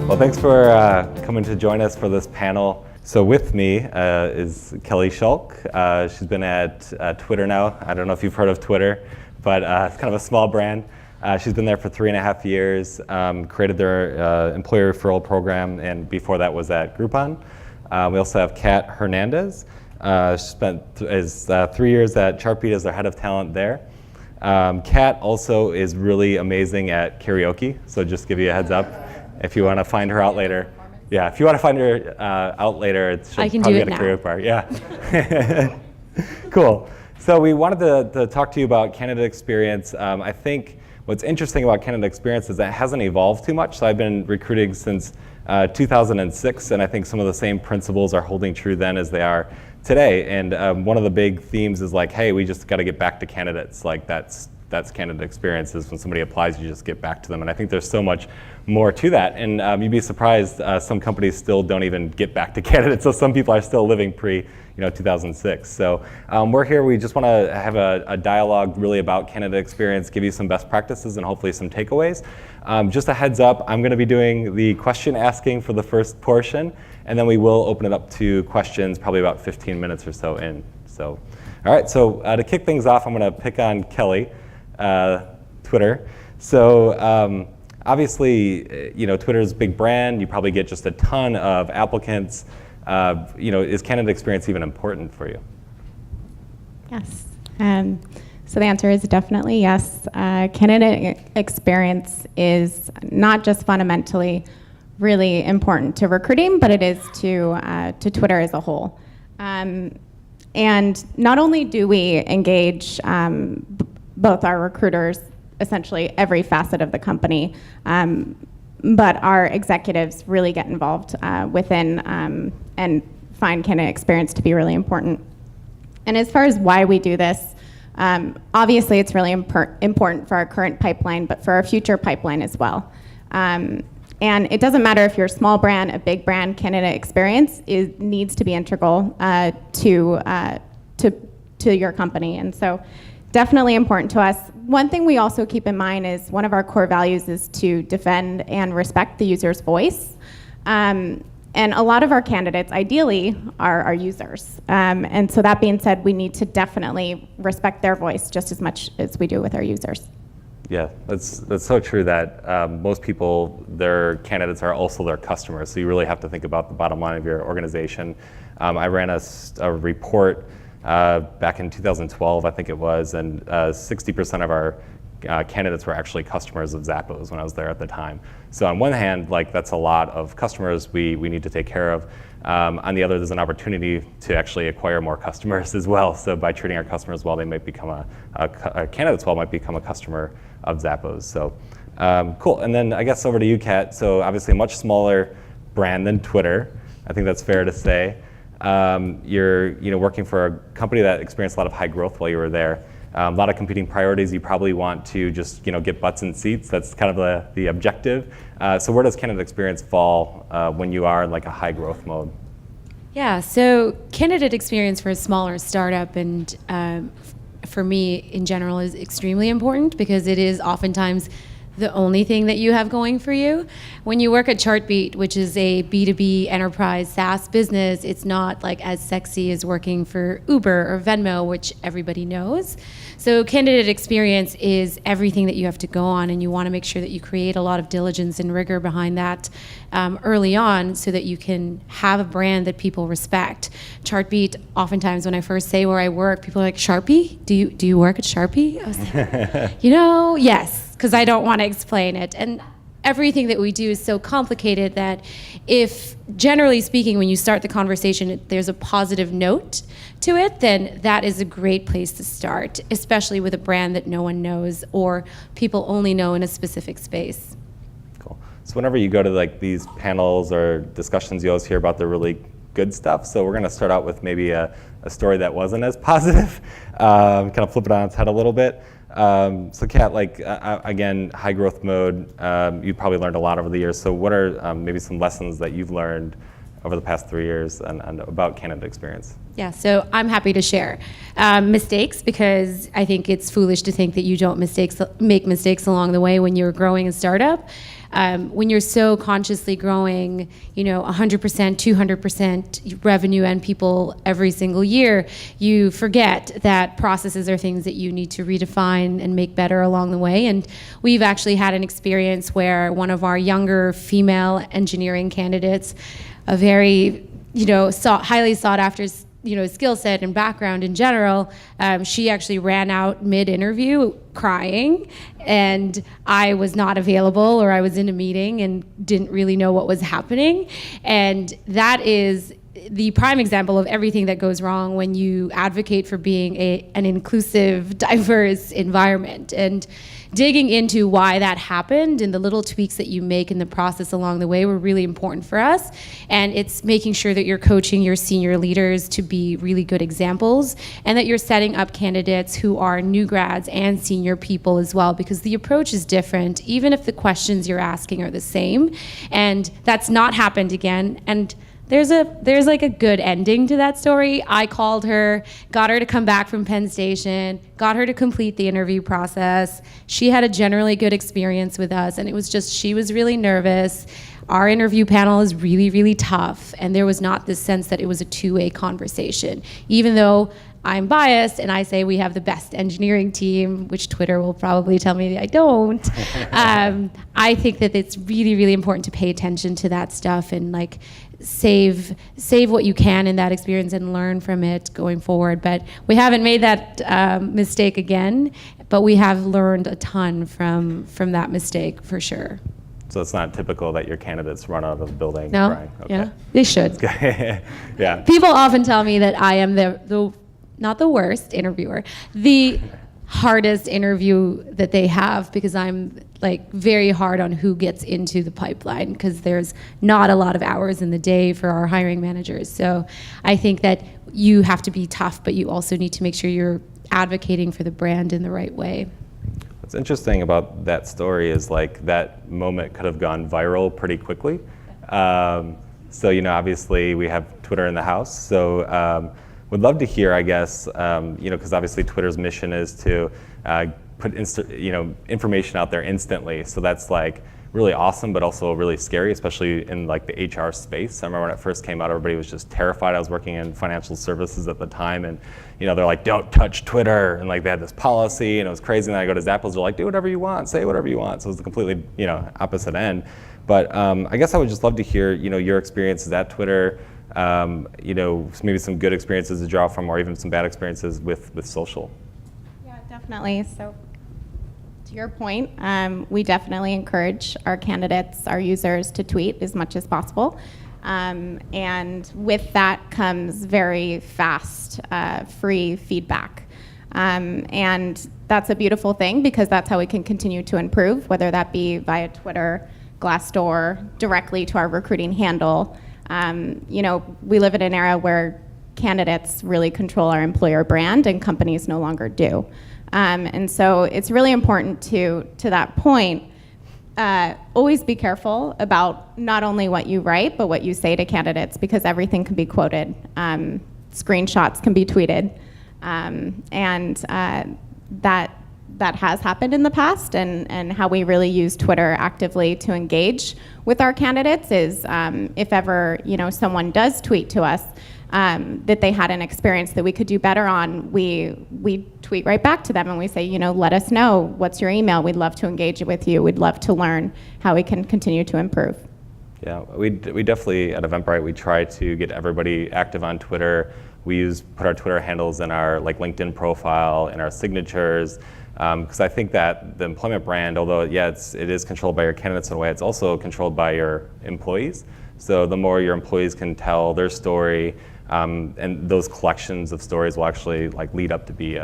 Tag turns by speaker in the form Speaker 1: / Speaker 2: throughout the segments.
Speaker 1: Well, thanks for coming to join us for this panel. So with me is Kelly Shalk. She's been at Twitter now. I don't know if you've heard of Twitter, but it's kind of a small brand. She's been there for 3.5 years, created their employee referral program, and before that was at Groupon. We also have Hernandez. She spent 3 years at Chartbeat as their head of talent there. Kat also is really amazing at karaoke, so just give you a heads up if you want to find her out later. Yeah, if you want to find her out later, she'll probably get a karaoke bar. Yeah. Cool. So we wanted to talk to you about candidate experience. I think what's interesting about candidate experience is that it hasn't evolved too much. So I've been recruiting since 2006, and I think some of the same principles are holding true then as they are today. And one of the big themes is like, hey, we just got to get back to candidates. Like that's candidate experience, is when somebody applies, you just get back to them. And I think there's so much more to that. And you'd be surprised, some companies still don't even get back to candidates. So some people are still living pre-2006. So we're here, we just want to have a dialogue really about candidate experience, give you some best practices and hopefully some takeaways. Just a heads up, I'm going to be doing the question asking for the first portion, and then we will open it up to questions probably about 15 minutes or so in. So, all right, so to kick things off, I'm going to pick on Kelly, Twitter. So obviously, Twitter's a big brand. You probably get just a ton of applicants. Is candidate experience even important for you?
Speaker 2: Yes. So the answer is definitely yes. Candidate experience is not just fundamentally really important to recruiting, but it is to Twitter as a whole. And not only do we engage both our recruiters, essentially every facet of the company, but our executives really get involved within and find candidate experience to be really important. And as far as why we do this, obviously it's really important for our current pipeline, but for our future pipeline as well. And it doesn't matter if you're a small brand, a big brand, candidate experience needs to be integral to your company. And so definitely important to us. One thing we also keep in mind is one of our core values is to defend and respect the user's voice. And a lot of our candidates, ideally, are our users. And so that being said, we need to definitely respect their voice just as much as we do with our users.
Speaker 1: Yeah, that's so true that most people, their candidates are also their customers. So you really have to think about the bottom line of your organization. I ran a report back in 2012, I think it was, and 60% of our candidates were actually customers of Zappos when I was there at the time. So on one hand, like that's a lot of customers we need to take care of. On the other, there's an opportunity to actually acquire more customers as well. So by treating our customers well, they might become candidates well might become a customer of Zappos. So cool. And then I guess over to you, Kat. So obviously a much smaller brand than Twitter. I think that's fair to say. You're working for a company that experienced a lot of high growth while you were there. A lot of competing priorities. You probably want to just get butts in seats. That's kind of the objective. So where does candidate experience fall when you are in like a high growth mode?
Speaker 3: Yeah, so candidate experience for a smaller startup and for me in general is extremely important because it is oftentimes the only thing that you have going for you. When you work at Chartbeat, which is a B2B enterprise SaaS business, it's not like as sexy as working for Uber or Venmo, which everybody knows. So candidate experience is everything that you have to go on, and you want to make sure that you create a lot of diligence and rigor behind that early on so that you can have a brand that people respect. Chartbeat, oftentimes when I first say where I work, people are like, Sharpie? Do you work at Sharpie? I was like, yes. Because I don't want to explain it. And everything that we do is so complicated that if, generally speaking, when you start the conversation, there's a positive note to it, then that is a great place to start, especially with a brand that no one knows or people only know in a specific space.
Speaker 1: Cool. So whenever you go to like these panels or discussions, you always hear about the really good stuff. So we're going to start out with maybe a story that wasn't as positive, kind of flip it on its head a little bit. So Kat, again, high growth mode, you probably learned a lot over the years. So what are maybe some lessons that you've learned over the past 3 years and about candidate experience?
Speaker 3: Yeah, so I'm happy to share mistakes because I think it's foolish to think that you don't make mistakes along the way when you're growing a startup. when you're so consciously growing, 100%, 200% revenue and people every single year, you forget that processes are things that you need to redefine and make better along the way. And we've actually had an experience where one of our younger female engineering candidates, a very, highly sought after skill set and background in general, she actually ran out mid-interview crying, and I was not available, or I was in a meeting and didn't really know what was happening. And that is the prime example of everything that goes wrong when you advocate for being an inclusive, diverse environment. And digging into why that happened and the little tweaks that you make in the process along the way were really important for us. And it's making sure that you're coaching your senior leaders to be really good examples, and that you're setting up candidates who are new grads and senior people as well, because the approach is different, even if the questions you're asking are the same. And that's not happened again. And there's like a good ending to that story. I called her, got her to come back from Penn Station, got her to complete the interview process. She had a generally good experience with us, and it was just, she was really nervous. Our interview panel is really, really tough, and there was not this sense that it was a two-way conversation. Even though I'm biased and I say we have the best engineering team, which Twitter will probably tell me I don't, I think that it's really, really important to pay attention to that stuff and save what you can in that experience and learn from it going forward. But we haven't made that mistake again, but we have learned a ton from that mistake for sure.
Speaker 1: So it's not typical that your candidates run out of the building
Speaker 3: No,
Speaker 1: crying? Okay.
Speaker 3: yeah, they should.
Speaker 1: Yeah.
Speaker 3: People often tell me that I am the not the worst interviewer, the hardest interview that they have, because I'm very hard on who gets into the pipeline, because there's not a lot of hours in the day for our hiring managers. So I think that you have to be tough, but you also need to make sure you're advocating for the brand in the right way.
Speaker 1: What's interesting about that story is that moment could have gone viral pretty quickly. So obviously we have Twitter in the house. So would love to hear, I guess, because obviously Twitter's mission is to put information out there instantly. So that's really awesome, but also really scary, especially in the HR space. I remember when it first came out, everybody was just terrified. I was working in financial services at the time, and they're like, don't touch Twitter, and they had this policy, and it was crazy. And then I go to Zappos, they're like, do whatever you want, say whatever you want. So it was the completely opposite end. But I guess I would just love to hear your experiences at Twitter. Maybe some good experiences to draw from, or even some bad experiences with social.
Speaker 2: Yeah, definitely. So to your point, we definitely encourage our candidates, our users, to tweet as much as possible. And with that comes very fast, free feedback. And that's a beautiful thing, because that's how we can continue to improve, whether that be via Twitter, Glassdoor, directly to our recruiting handle. We live in an era where candidates really control our employer brand, and companies no longer do. And so it's really important to that point, always be careful about not only what you write, but what you say to candidates, because everything can be quoted. Screenshots can be tweeted. That has happened in the past, and how we really use Twitter actively to engage with our candidates is if ever someone does tweet to us that they had an experience that we could do better on, we tweet right back to them and we say, let us know, what's your email? We'd love to engage with you. We'd love to learn how we can continue to improve.
Speaker 1: Yeah, we definitely at Eventbrite, we try to get everybody active on Twitter. We put our Twitter handles in our LinkedIn profile, in our signatures. Because I think that the employment brand, although it is controlled by your candidates in a way, it's also controlled by your employees. So the more your employees can tell their story, and those collections of stories will actually lead up to be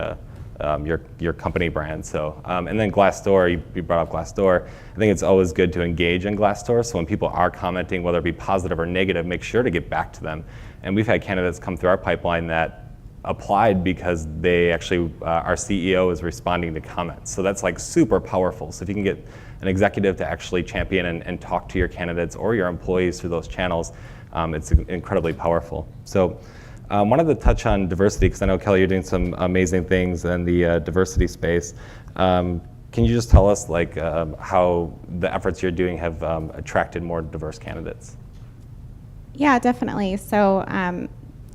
Speaker 1: your company brand. So and then Glassdoor, you brought up Glassdoor. I think it's always good to engage in Glassdoor. So when people are commenting, whether it be positive or negative, make sure to get back to them. And we've had candidates come through our pipeline that applied because they actually, our CEO is responding to comments. So that's super powerful. So if you can get an executive to actually champion and talk to your candidates or your employees through those channels, it's incredibly powerful. So wanted to touch on diversity, because I know, Kelly, you're doing some amazing things in the diversity space. Can Can you just tell us like how the efforts you're doing have attracted more diverse candidates?
Speaker 2: Yeah, definitely. So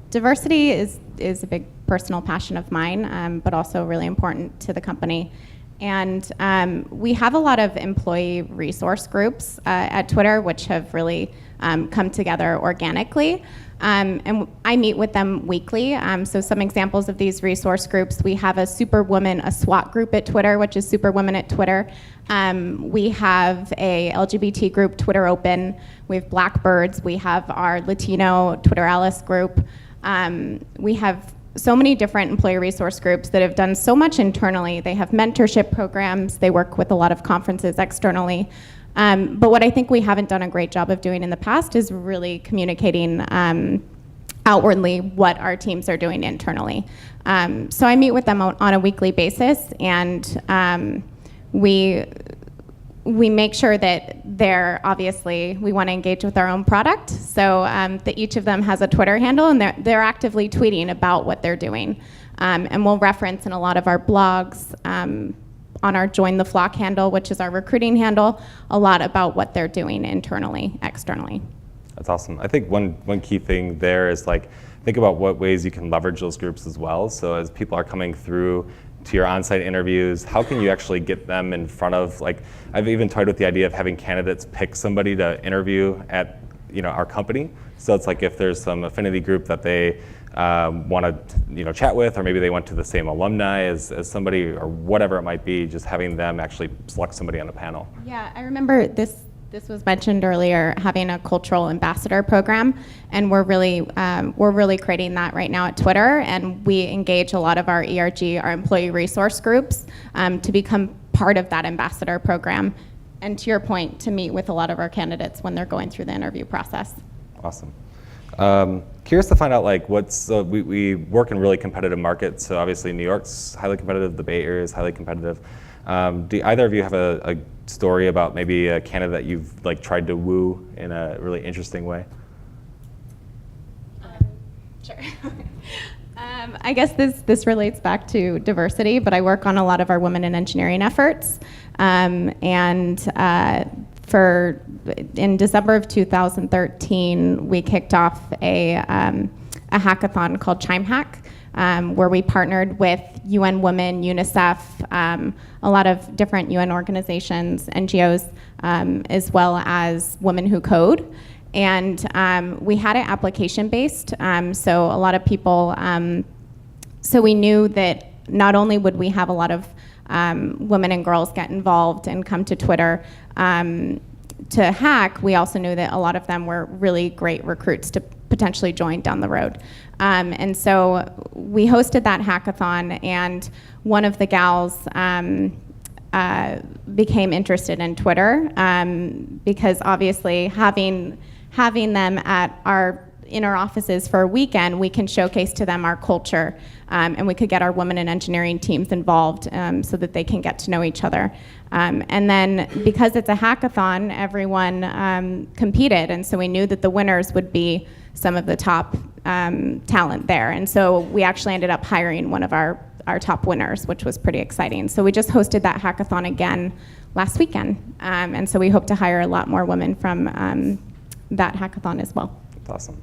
Speaker 2: diversity is a big personal passion of mine, but also really important to the company. And we have a lot of employee resource groups at Twitter, which have really come together organically. And I meet with them weekly. So some examples of these resource groups: we have a Superwoman, a SWAT group at Twitter, which is Superwomen at Twitter. We have a LGBT group, Twitter Open. We have Blackbirds. We have our Latino Twitter Alice group. We have so many different employee resource groups that have done so much internally. They have mentorship programs. They work with a lot of conferences externally. But what I think we haven't done a great job of doing in the past is really communicating outwardly what our teams are doing internally. So I meet with them on a weekly basis, and we make sure that we want to engage with our own product, so that each of them has a Twitter handle, and they're actively tweeting about what they're doing. And we'll reference in a lot of our blogs, on our Join the Flock handle, which is our recruiting handle, a lot about what they're doing internally, externally.
Speaker 1: That's awesome. I think one key thing there is like, think about what ways you can leverage those groups as well. So as people are coming through to your on-site interviews, how can you actually get them in front of, like, I've even toyed with the idea of having candidates pick somebody to interview at our company. So it's like if there's some affinity group that they want to chat with, or maybe they went to the same alumni as somebody, or whatever it might be, just having them actually select somebody on the panel.
Speaker 2: Yeah, I remember this was mentioned earlier, having a cultural ambassador program, and we're really creating that right now at Twitter, and we engage a lot of our ERG, our employee resource groups, to become part of that ambassador program, and to your point, to meet with a lot of our candidates when they're going through the interview process. Awesome.
Speaker 1: Curious to find out, like, we work in really competitive markets, so obviously New York's highly competitive, the Bay Area is highly competitive. Do either of you have a story about maybe a candidate that you've like tried to woo in a really interesting way?
Speaker 2: Sure. I guess this relates back to diversity, but I work on a lot of our women in engineering efforts, and in December of 2013, we kicked off a hackathon called Chime Hack, where we partnered with UN Women, UNICEF, a lot of different UN organizations, NGOs, as well as Women Who Code. And we had it application-based, so a lot of people, so we knew that not only would we have a lot of women and girls get involved and come to Twitter to hack, we also knew that a lot of them were really great recruits to potentially join down the road. And so we hosted that hackathon, and one of the gals became interested in Twitter, because obviously having them in our offices for a weekend, we can showcase to them our culture, and we could get our women in engineering teams involved, so that they can get to know each other. And then because it's a hackathon, everyone competed, and so we knew that the winners would be some of the top talent there. And so we actually ended up hiring one of our top winners, which was pretty exciting. So we just hosted that hackathon again last weekend, and so we hope to hire a lot more women from that hackathon as well.
Speaker 1: That's awesome.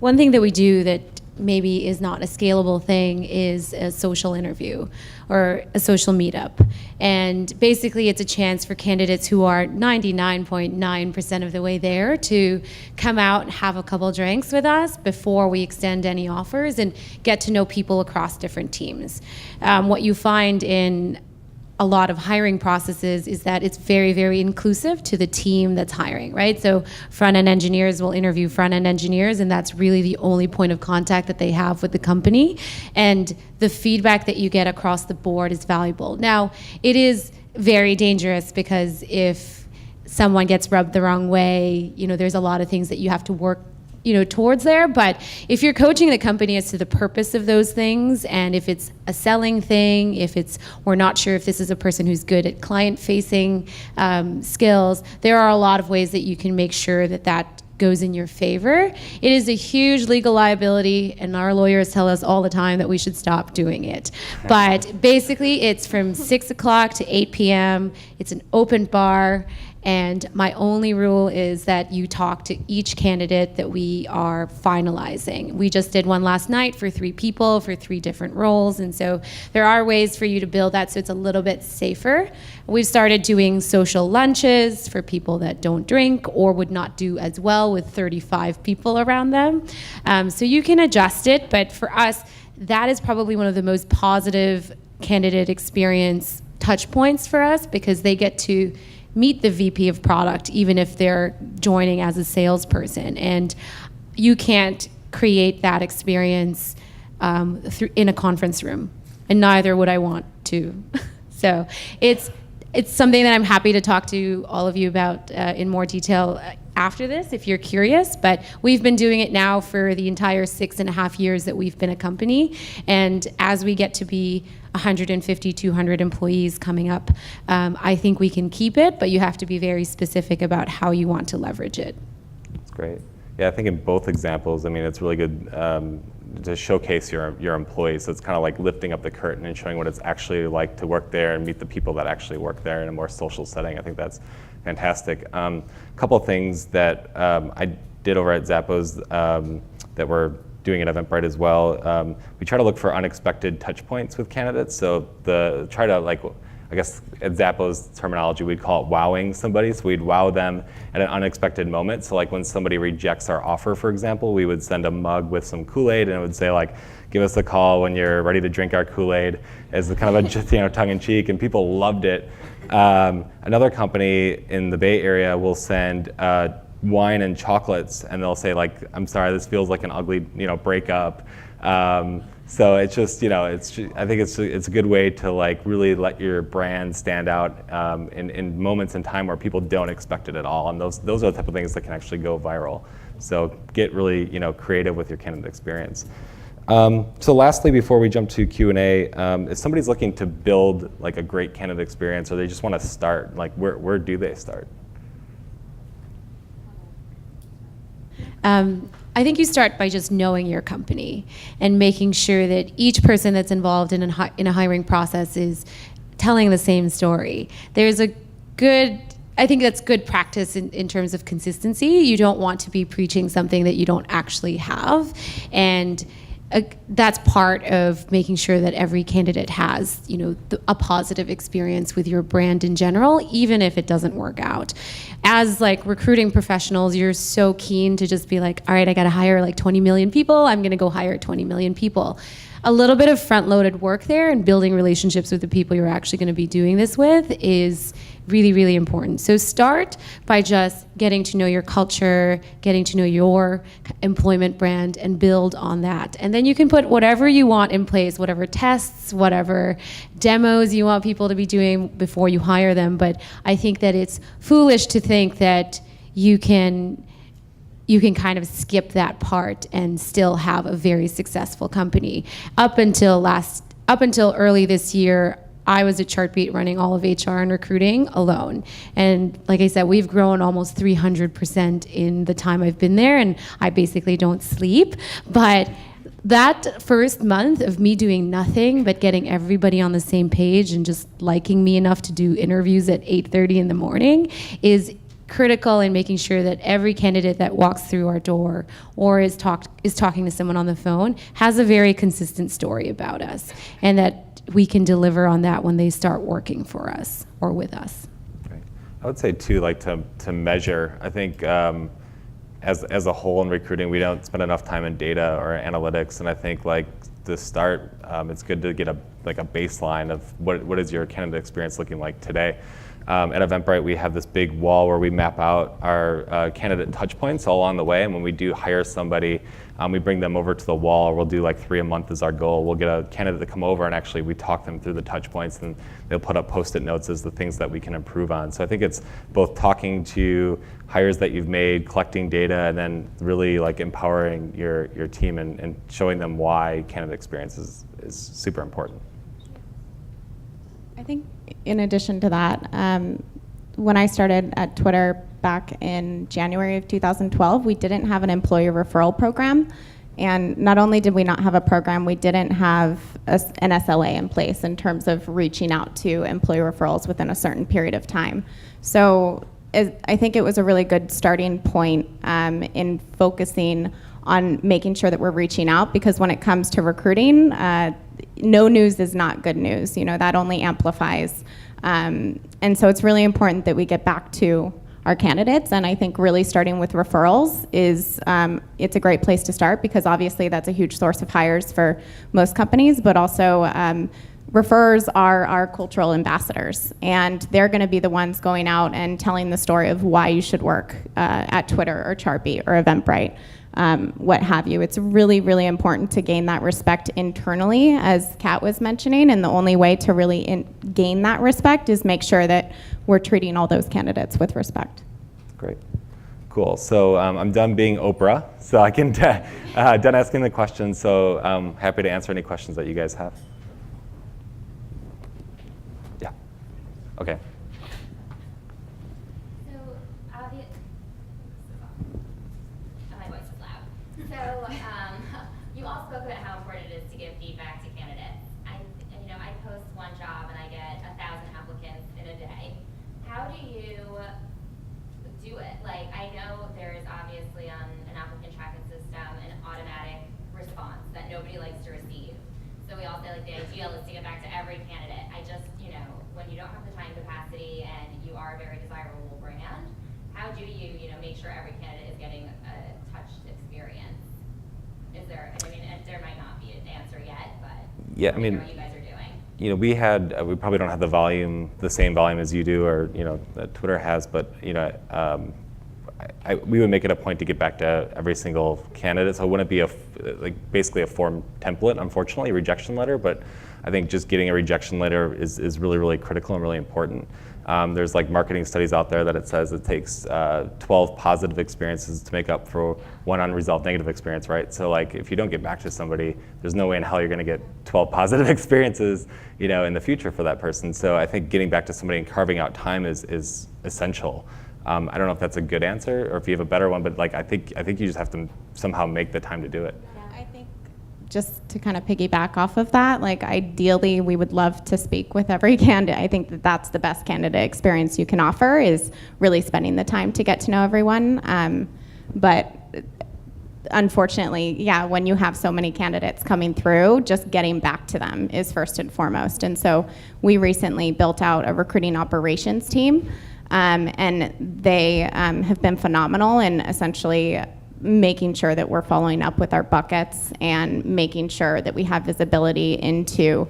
Speaker 3: One thing that we do that maybe is not a scalable thing is a social interview or a social meetup. And basically it's a chance for candidates who are 99.9% of the way there to come out and have a couple drinks with us before we extend any offers and get to know people across different teams. What you find in a lot of hiring processes is that it's very, very inclusive to the team that's hiring, right? So front-end engineers will interview front-end engineers, and that's really the only point of contact that they have with the company. And the feedback that you get across the board is valuable. Now, it is very dangerous because if someone gets rubbed the wrong way, there's a lot of things that you have to work towards there. But if you're coaching the company as to the purpose of those things, and if it's a selling thing, we're not sure if this is a person who's good at client-facing skills, there are a lot of ways that you can make sure that goes in your favor. It is a huge legal liability, and our lawyers tell us all the time that we should stop doing it. But basically, it's from 6 o'clock to 8 p.m. It's an open bar. And my only rule is that you talk to each candidate that we are finalizing. We just did one last night for 3 people for 3 different roles. And so there are ways for you to build that so it's a little bit safer. We've started doing social lunches for people that don't drink or would not do as well with 35 people around them. So you can adjust it, but for us, that is probably one of the most positive candidate experience touch points for us, because they get to meet the VP of product even if they're joining as a salesperson. And you can't create that experience in a conference room, and neither would I want to. So it's something that I'm happy to talk to all of you about in more detail after this if you're curious, but we've been doing it now for the entire 6.5 years that we've been a company, and as we get to be 150, 200 employees coming up, I think we can keep it, but you have to be very specific about how you want to leverage it.
Speaker 1: That's great. Yeah, I think in both examples, I mean, it's really good to showcase your employees. So it's kind of like lifting up the curtain and showing what it's actually like to work there and meet the people that actually work there in a more social setting. I think that's fantastic. A couple of things that I did over at Zappos that we're doing at Eventbrite as well. We try to look for unexpected touch points with candidates. So try to, like, I guess at Zappos terminology, we'd call it wowing somebody. So we'd wow them at an unexpected moment. So like when somebody rejects our offer, for example, we would send a mug with some Kool-Aid, and it would say like, give us a call when you're ready to drink our Kool-Aid, as a kind of a tongue-in-cheek, and people loved it. Another company in the Bay Area will send wine and chocolates, and they'll say like, I'm sorry, this feels like an ugly breakup. So it's just, I think it's a good way to like really let your brand stand out in moments in time where people don't expect it at all, and those are the type of things that can actually go viral. So get really creative with your candidate experience. So lastly, before we jump to Q&A, if somebody's looking to build like a great candidate experience, or they just want to start, like where do they start?
Speaker 3: I think you start by just knowing your company and making sure that each person that's involved in a hiring process is telling the same story. I think that's good practice in terms of consistency. You don't want to be preaching something that you don't actually have, and that's part of making sure that every candidate has, a positive experience with your brand in general, even if it doesn't work out. As like recruiting professionals, you're so keen to just be like, all right, I got to hire like 20 million people. I'm going to go hire 20 million people. A little bit of front-loaded work there and building relationships with the people you're actually going to be doing this with is really, really important. So start by just getting to know your culture, getting to know your employment brand, and build on that. And then you can put whatever you want in place, whatever tests, whatever demos you want people to be doing before you hire them. But I think that it's foolish to think that you can kind of skip that part and still have a very successful company. Up until early this year, I was at Chartbeat running all of HR and recruiting alone. And like I said, we've grown almost 300% in the time I've been there, and I basically don't sleep. But that first month of me doing nothing but getting everybody on the same page and just liking me enough to do interviews at 8:30 in the morning is critical in making sure that every candidate that walks through our door or is talking to someone on the phone has a very consistent story about us, and that we can deliver on that when they start working for us or with us.
Speaker 1: Right. I would say too, like to measure. I think as a whole in recruiting, we don't spend enough time in data or analytics, and I think like to start, it's good to get a baseline of what is your candidate experience looking like today. At Eventbrite, we have this big wall where we map out our candidate touch points all along the way, and when we do hire somebody, we bring them over to the wall. We'll do like 3 a month is our goal. We'll get a candidate to come over, and actually we talk them through the touch points, and they'll put up Post-it notes as the things that we can improve on. So I think it's both talking to hires that you've made, collecting data, and then really like empowering your team and showing them why candidate experience is super important.
Speaker 2: I think in addition to that, when I started at Twitter, back in January of 2012, we didn't have an employee referral program. And not only did we not have a program, we didn't have an SLA in place in terms of reaching out to employee referrals within a certain period of time. So I think it was a really good starting point in focusing on making sure that we're reaching out, because when it comes to recruiting, no news is not good news. That only amplifies. And so it's really important that we get back to our candidates, and I think really starting with referrals is it's a great place to start, because obviously that's a huge source of hires for most companies, but also referrers are our cultural ambassadors, and they're going to be the ones going out and telling the story of why you should work at Twitter or Chartbeat or Eventbrite, what have you. It's really, really important to gain that respect internally, as Kat was mentioning, and the only way to really gain that respect is make sure that we're treating all those candidates with respect.
Speaker 1: Great. Cool. So I'm done being Oprah, so I can done asking the questions. So I'm happy to answer any questions that you guys have. Yeah. Okay.
Speaker 4: My voice is loud. So you all spoke about how important it is to give feedback to candidates. I post one job and I get 1,000 applicants in a day. How do you do it? Like, I know there is obviously on an applicant tracking system an automatic response that nobody likes to receive. So we all say, like, the ideal is to get back to every candidate. I just, when you don't have the time capacity and you are a very desirable brand, how do you, make sure every candidate is getting a touched experience? Is there, there might not be an answer yet, but
Speaker 1: yeah,
Speaker 4: what you guys are doing.
Speaker 1: We probably don't have the same volume as you do, or that Twitter has, but we would make it a point to get back to every single candidate. So it wouldn't be basically a form template, unfortunately, a rejection letter. But I think just getting a rejection letter is really, really critical and really important. There's marketing studies out there that it says it takes 12 positive experiences to make up for one unresolved negative experience, right? So if you don't get back to somebody, there's no way in hell you're going to get 12 positive experiences, in the future for that person. So I think getting back to somebody and carving out time is essential. I don't know if that's a good answer or if you have a better one, but I think you just have to somehow make the time to do it.
Speaker 2: I think just to kind of piggyback off of that, ideally we would love to speak with every candidate. I think that that's the best candidate experience you can offer, is really spending the time to get to know everyone. But unfortunately, when you have so many candidates coming through, just getting back to them is first and foremost. And so we recently built out a recruiting operations team, and they have been phenomenal in essentially making sure that we're following up with our buckets and making sure that we have visibility into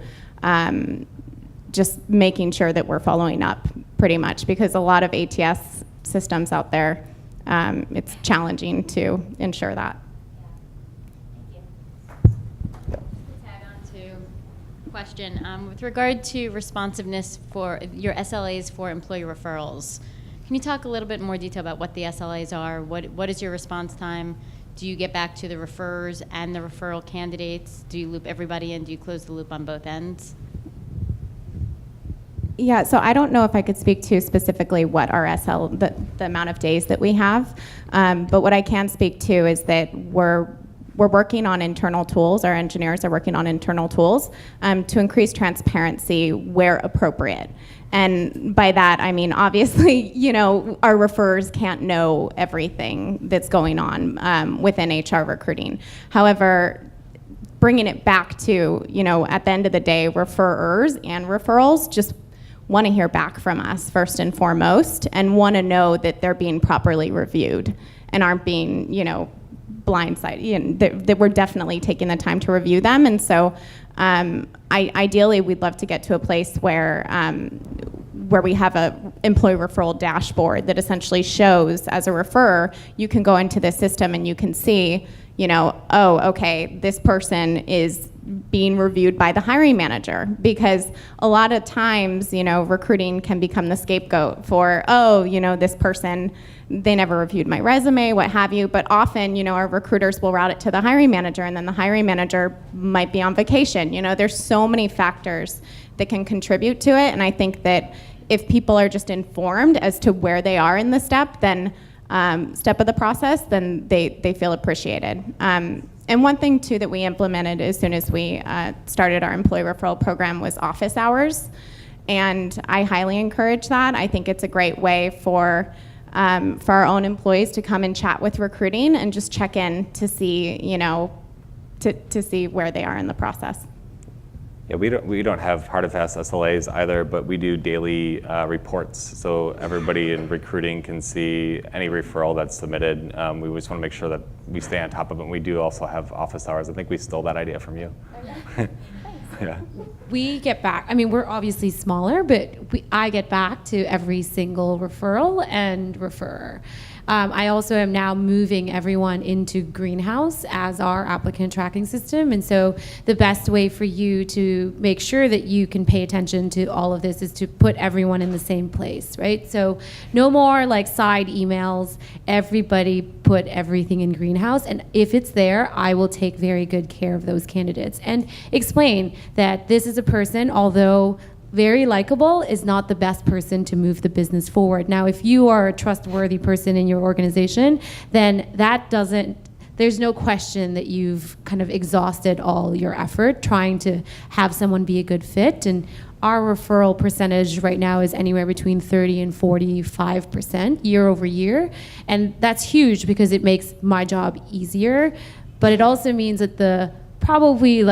Speaker 2: just making sure that we're following up, pretty much, because a lot of ATS systems out there, it's challenging to ensure that.
Speaker 5: Tag on to question. With regard to responsiveness for your SLAs for employee referrals, can you talk a little bit more detail about what the SLAs are? What is your response time? Do you get back to the referrers and the referral candidates? Do you loop everybody in? Do you close the loop on both ends?
Speaker 2: Yeah, so I don't know if I could speak to specifically what our the amount of days that we have, but what I can speak to is that we're working on internal tools. Our engineers are working on internal tools to increase transparency where appropriate. And by that, I mean, obviously, our referrers can't know everything that's going on within HR recruiting. However, bringing it back to, at the end of the day, referrers and referrals just want to hear back from us first and foremost, and want to know that they're being properly reviewed and aren't being, blindsided, that we're definitely taking the time to review them. And so ideally, we'd love to get to a place where we have a employee referral dashboard that essentially shows, as a referrer, you can go into the system and you can see, okay, this person is being reviewed by the hiring manager, because a lot of times, recruiting can become the scapegoat for, this person, they never reviewed my resume, what have you. But often, our recruiters will route it to the hiring manager, and then the hiring manager might be on vacation. There's so many factors that can contribute to it, and I think that if people are just informed as to where they are in the step, then step of the process, then they feel appreciated. And one thing too that we implemented as soon as we started our employee referral program was office hours. And I highly encourage that. I think it's a great way for our own employees to come and chat with recruiting and just check in to see, to see where they are in the process.
Speaker 1: Yeah, we don't have hard and fast SLAs either, but we do daily reports, so everybody in recruiting can see any referral that's submitted. We just want to make sure that we stay on top of it. And we do also have office hours. I think we stole that idea from you. Yeah.
Speaker 3: We get back, I mean, we're obviously smaller, but I get back to every single referral and referrer. I also am now moving everyone into Greenhouse as our applicant tracking system. And so the best way for you to make sure that you can pay attention to all of this is to put everyone in the same place, right? So no more like side emails. Everybody put everything in Greenhouse. And if it's there, I will take very good care of those candidates and explain that this is a person, although very likable, is not the best person to move the business forward. Now, if you are a trustworthy person in your organization, then there's no question that you've kind of exhausted all your effort trying to have someone be a good fit. And our referral percentage right now is anywhere between 30 and 45% year over year. And that's huge because it makes my job easier. But it also means that the probably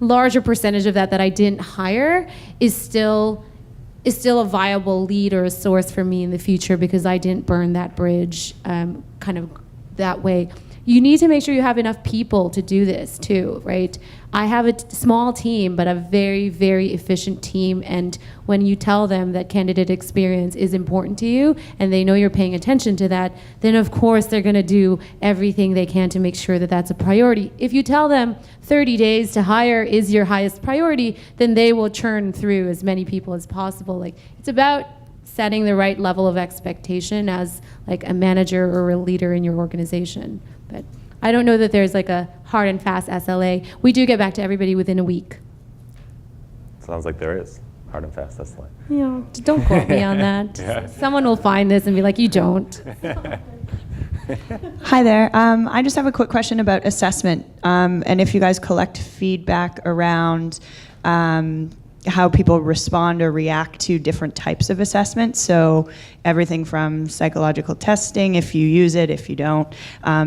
Speaker 3: larger percentage of that I didn't hire is still a viable lead or a source for me in the future because I didn't burn that bridge kind of that way. You need to make sure you have enough people to do this too, right? I have a small team, but a very, very efficient team. And when you tell them that candidate experience is important to you and they know you're paying attention to that, then of course they're going to do everything they can to make sure that that's a priority. If you tell them 30 days to hire is your highest priority, then they will churn through as many people as possible. It's about setting the right level of expectation as a manager or a leader in your organization. But I don't know that there's a hard and fast SLA. We do get back to everybody within a week.
Speaker 1: Sounds like there is hard and fast SLA.
Speaker 3: Yeah, don't quote me on that.
Speaker 1: Yeah.
Speaker 3: Someone will find this and be like, you don't.
Speaker 6: Hi there. I just have a quick question about assessment, and if you guys collect feedback around how people respond or react to different types of assessments. So everything from psychological testing, if you use it, if you don't,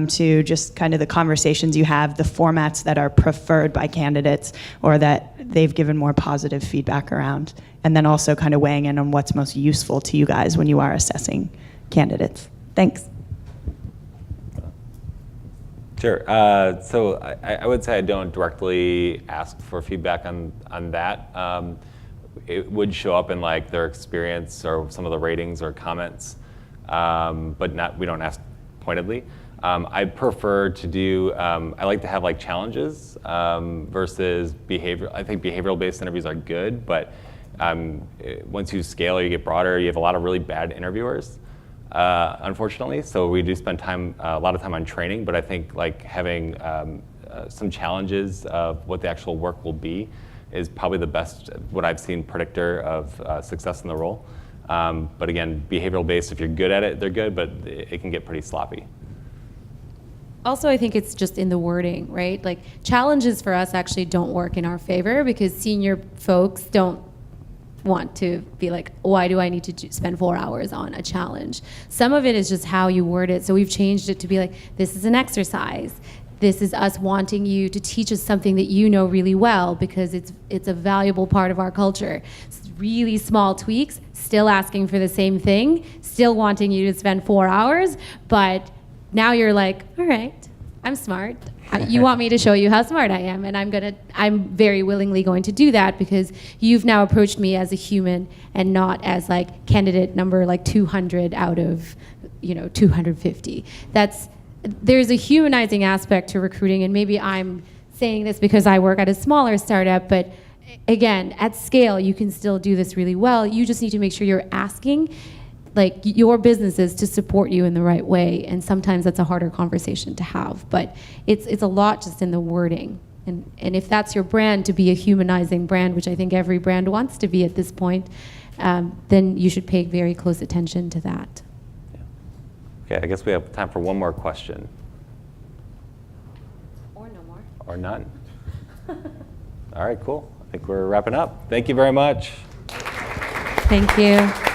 Speaker 6: to just kind of the conversations you have, the formats that are preferred by candidates or that they've given more positive feedback around. And then also kind of weighing in on what's most useful to you guys when you are assessing candidates. Thanks.
Speaker 1: Sure. So I would say I don't directly ask for feedback on that. It would show up in their experience or some of the ratings or comments, but we don't ask pointedly. I prefer to do. I like to have challenges versus behavior. I think behavioral-based interviews are good, but once you scale or you get broader, you have a lot of really bad interviewers. Unfortunately, so we do spend a lot of time on training, but I think having some challenges of what the actual work will be is probably the best, what I've seen, predictor of success in the role. But again, behavioral based, if you're good at it, they're good, but it can get pretty sloppy.
Speaker 3: Also, I think it's just in the wording, right? Challenges for us actually don't work in our favor because senior folks don't want to be why do I need to spend 4 hours on a challenge? Some of it is just how you word it. So we've changed it to be this is an exercise. This is us wanting you to teach us something that you know really well because it's a valuable part of our culture. It's really small tweaks, still asking for the same thing, still wanting you to spend 4 hours, but now you're all right, I'm smart. You want me to show you how smart I am, and I'm very willingly going to do that because you've now approached me as a human and not as candidate number 200 out of 250. There's a humanizing aspect to recruiting, and maybe I'm saying this because I work at a smaller startup, but again, at scale, you can still do this really well. You just need to make sure you're asking your businesses to support you in the right way, and sometimes that's a harder conversation to have, but it's a lot just in the wording. And if that's your brand, to be a humanizing brand, which I think every brand wants to be at this point, then you should pay very close attention to that.
Speaker 1: Okay, I guess we have time for one more question.
Speaker 5: Or no more.
Speaker 1: Or none. All right, cool. I think we're wrapping up. Thank you very much.
Speaker 3: Thank you.